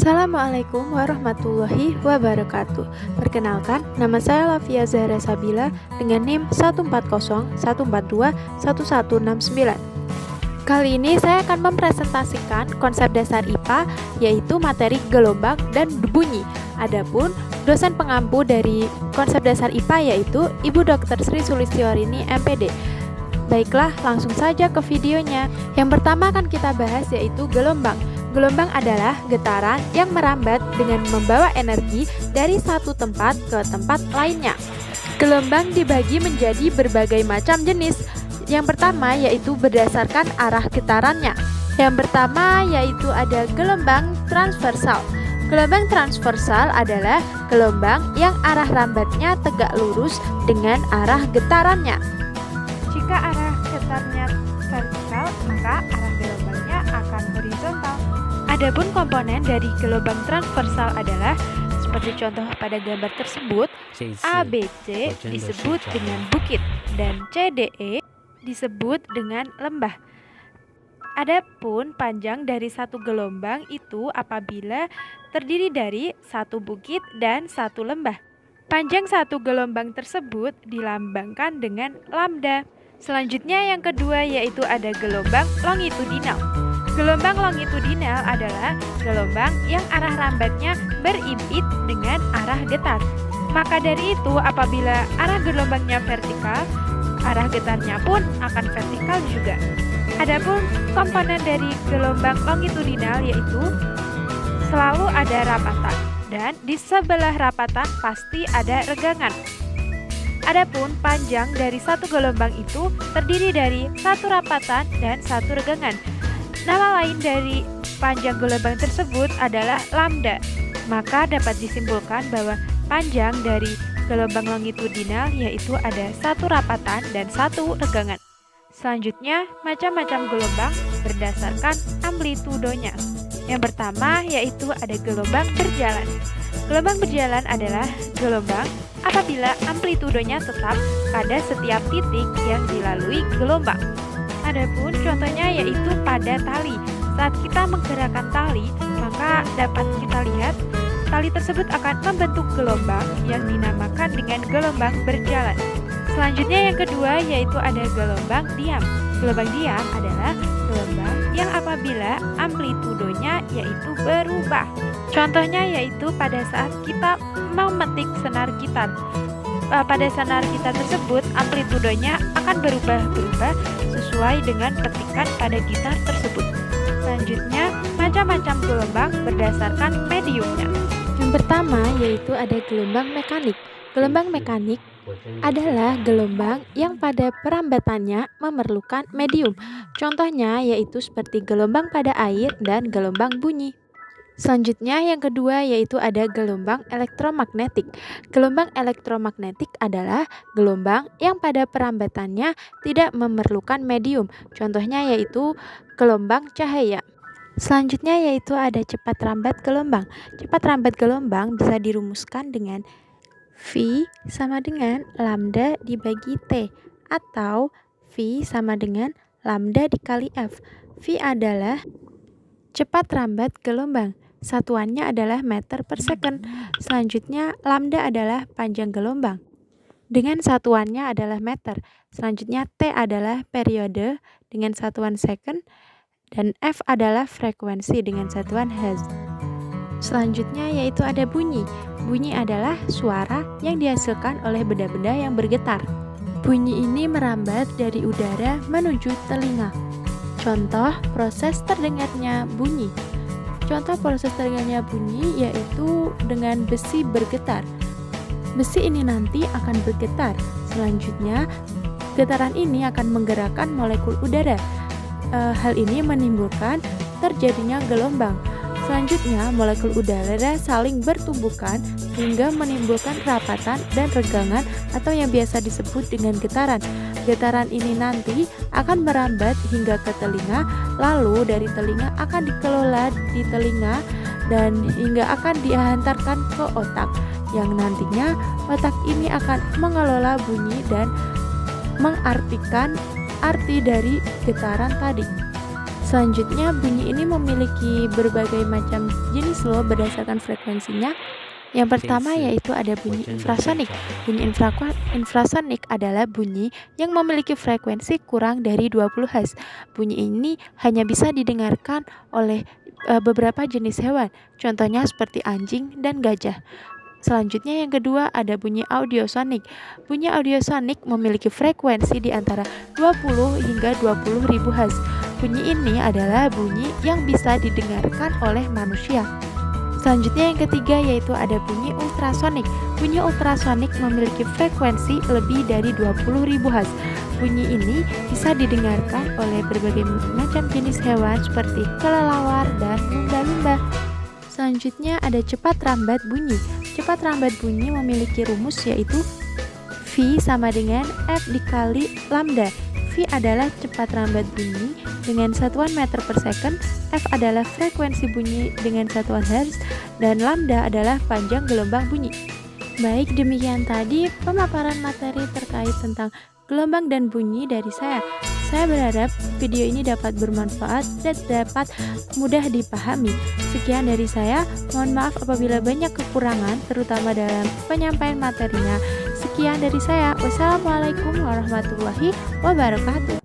Assalamualaikum warahmatullahi wabarakatuh. Perkenalkan, nama saya Lafia Zahra Sabila dengan NIM 14014211169. Kali ini saya akan mempresentasikan konsep dasar IPA, yaitu materi gelombang dan bunyi. Adapun dosen pengampu dari konsep dasar IPA yaitu Ibu Dr. Sri Sulistiorini MPD. Baiklah, langsung saja ke videonya. Yang pertama akan kita bahas yaitu gelombang. Gelombang adalah getaran yang merambat dengan membawa energi dari satu tempat ke tempat lainnya. Gelombang dibagi menjadi berbagai macam jenis. Yang pertama yaitu berdasarkan arah getarannya. Yang pertama yaitu ada gelombang transversal. Gelombang transversal adalah gelombang yang arah rambatnya tegak lurus dengan arah getarannya. Jika arah getarnya vertikal, maka arah gelombangnya akan horizontal. Adapun komponen dari gelombang transversal adalah seperti contoh pada gambar tersebut, ABC disebut dengan bukit dan CDE disebut dengan lembah. Adapun panjang dari satu gelombang itu apabila terdiri dari satu bukit dan satu lembah. Panjang satu gelombang tersebut dilambangkan dengan lambda. Selanjutnya yang kedua yaitu ada gelombang longitudinal. Gelombang longitudinal adalah gelombang yang arah rambatnya berimpit dengan arah getar. Maka dari itu apabila arah gelombangnya vertikal, arah getarnya pun akan vertikal juga. Adapun komponen dari gelombang longitudinal yaitu selalu ada rapatan dan di sebelah rapatan pasti ada regangan. Adapun panjang dari satu gelombang itu terdiri dari satu rapatan dan satu regangan. Nama lain dari panjang gelombang tersebut adalah lambda. Maka dapat disimpulkan bahwa panjang dari gelombang longitudinal yaitu ada satu rapatan dan satu regangan. Selanjutnya, macam-macam gelombang berdasarkan amplitudonya. Yang pertama yaitu ada gelombang berjalan. Gelombang berjalan adalah gelombang apabila amplitudonya tetap pada setiap titik yang dilalui gelombang. Adapun contohnya yaitu pada tali. Saat kita menggerakkan tali, maka dapat kita lihat tali tersebut akan membentuk gelombang yang dinamakan dengan gelombang berjalan. Selanjutnya yang kedua yaitu ada gelombang diam. Gelombang diam adalah gelombang yang apabila amplitudonya yaitu berubah. Contohnya yaitu pada saat kita memetik senar gitar. Pada senar gitar tersebut amplitudonya akan berubah-berubah sesuai dengan petikan pada gitar tersebut. Selanjutnya, macam-macam gelombang berdasarkan mediumnya. Yang pertama yaitu ada gelombang mekanik. Gelombang mekanik adalah gelombang yang pada perambatannya memerlukan medium. Contohnya yaitu seperti gelombang pada air dan gelombang bunyi. Selanjutnya yang kedua yaitu ada gelombang elektromagnetik. Gelombang elektromagnetik adalah gelombang yang pada perambatannya tidak memerlukan medium. Contohnya yaitu gelombang cahaya. Selanjutnya yaitu ada cepat rambat gelombang. Cepat rambat gelombang bisa dirumuskan dengan V sama dengan lambda dibagi T atau V sama dengan lambda dikali F. V adalah cepat rambat gelombang. Satuannya adalah meter per second. Selanjutnya lambda adalah panjang gelombang dengan satuannya adalah meter. Selanjutnya T adalah periode dengan satuan second dan F adalah frekuensi dengan satuan hertz. Selanjutnya yaitu ada bunyi. Bunyi adalah suara yang dihasilkan oleh benda-benda yang bergetar. Bunyi ini merambat dari udara menuju telinga. Contoh proses terdengarnya bunyi. Contoh proses terdengarnya bunyi yaitu dengan besi bergetar. Besi ini nanti akan bergetar. Selanjutnya, getaran ini akan menggerakkan molekul udara. Hal ini menimbulkan terjadinya gelombang. Selanjutnya, molekul udara saling bertumbukan hingga menimbulkan rapatan dan regangan atau yang biasa disebut dengan getaran. Getaran ini nanti akan merambat hingga ke telinga, lalu dari telinga akan dikelola di telinga dan hingga akan dihantarkan ke otak, yang nantinya otak ini akan mengelola bunyi dan mengartikan arti dari getaran tadi. Selanjutnya, bunyi ini memiliki berbagai macam jenis loh berdasarkan frekuensinya. Yang pertama yaitu ada bunyi infrasonik. Bunyi infrasonik adalah bunyi yang memiliki frekuensi kurang dari 20 Hz. Bunyi ini hanya bisa didengarkan oleh beberapa jenis hewan, contohnya seperti anjing dan gajah. Selanjutnya yang kedua ada bunyi audiosonik. Bunyi audiosonik memiliki frekuensi di antara 20 hingga 20.000 Hz. Bunyi ini adalah bunyi yang bisa didengarkan oleh manusia. Selanjutnya yang ketiga yaitu ada bunyi ultrasonik. Bunyi ultrasonik memiliki frekuensi lebih dari 20.000 Hz. Bunyi ini bisa didengarkan oleh berbagai macam jenis hewan seperti kelelawar dan lumba-lumba. Selanjutnya ada cepat rambat bunyi. Cepat rambat bunyi memiliki rumus yaitu V sama dengan F dikali lambda. V adalah cepat rambat bunyi dengan satuan meter per second, F adalah frekuensi bunyi dengan satuan Hertz, dan lambda adalah panjang gelombang bunyi. Baik, demikian tadi pemaparan materi terkait tentang gelombang dan bunyi dari saya. Saya berharap video ini dapat bermanfaat dan dapat mudah dipahami. Sekian dari saya, mohon maaf apabila banyak kekurangan, terutama dalam penyampaian materinya. Sekian dari saya, wassalamualaikum warahmatullahi wabarakatuh.